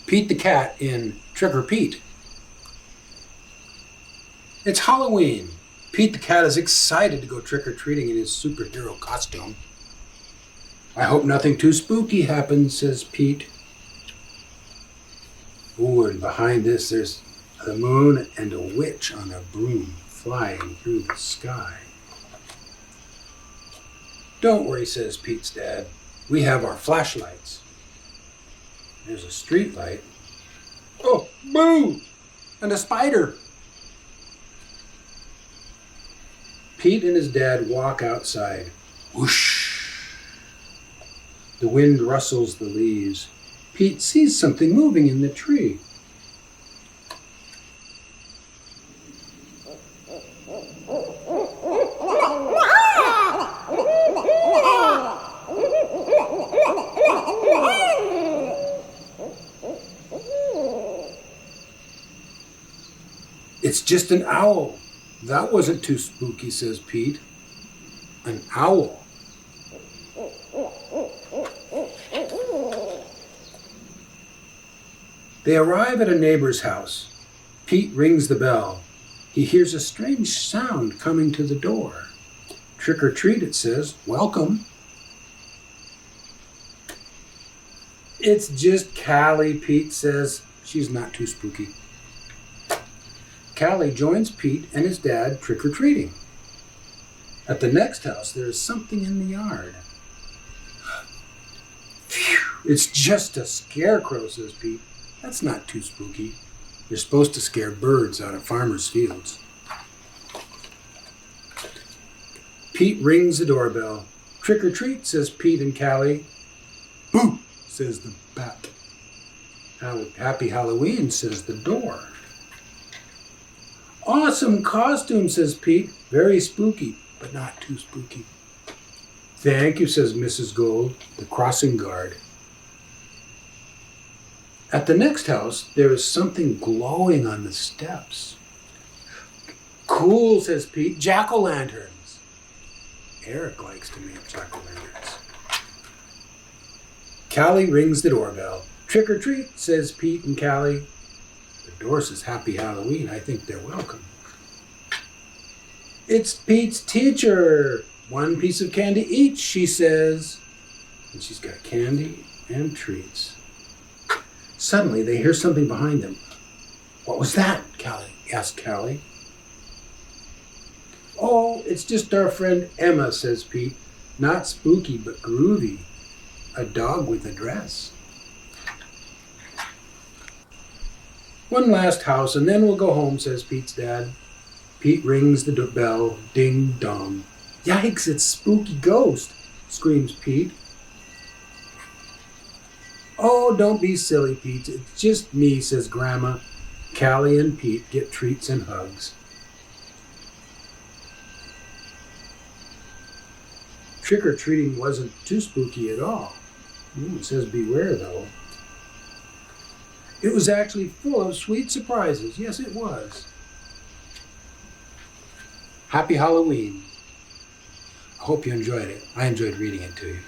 Pete the cat in Trick or Pete. It's Halloween. Pete the cat is excited to go trick-or-treating in his superhero costume. I hope nothing too spooky happens, says Pete. Ooh, and behind this there's the moon and a witch on a broom flying through the sky. Don't worry, says Pete's dad. We have our flashlights. There's a street light. Oh, boo! And a spider. Pete and his dad walk outside. Whoosh! The wind rustles the leaves. Pete sees something moving in the tree. It's just an owl. That wasn't too spooky, says Pete. An owl. They arrive at a neighbor's house. Pete rings the bell. He hears a strange sound coming to the door. Trick or treat, it says. Welcome. It's just Callie, Pete says. She's not too spooky. Callie joins Pete and his dad trick-or-treating. At the next house, there is something in the yard. Phew, it's just a scarecrow, says Pete. That's not too spooky. You're supposed to scare birds out of farmers' fields. Pete rings the doorbell. Trick-or-treat, says Pete and Callie. Boo, says the bat. Happy Halloween, says the door. Awesome costume, says Pete. Very spooky, but not too spooky. Thank you, says Mrs. Gold, the crossing guard. At the next house, there is something glowing on the steps. Cool, says Pete. Jack-o'-lanterns. Eric likes to make jack-o'-lanterns. Callie rings the doorbell. Trick or treat, says Pete and Callie. The door says Happy Halloween. I think they're welcome. It's Pete's teacher. One piece of candy each, she says. And she's got candy and treats. Suddenly, they hear something behind them. What was that? asked Callie. Oh, it's just our friend Emma, says Pete. Not spooky, but groovy. A dog with a dress. One last house, and then we'll go home, says Pete's dad. Pete rings the bell. Ding dong. Yikes, it's Spooky Ghost, screams Pete. Oh, don't be silly, Pete. It's just me, says Grandma. Callie and Pete get treats and hugs. Trick-or-treating wasn't too spooky at all. It says beware, though. It was actually full of sweet surprises. Yes, it was. Happy Halloween. I hope you enjoyed it. I enjoyed reading it to you.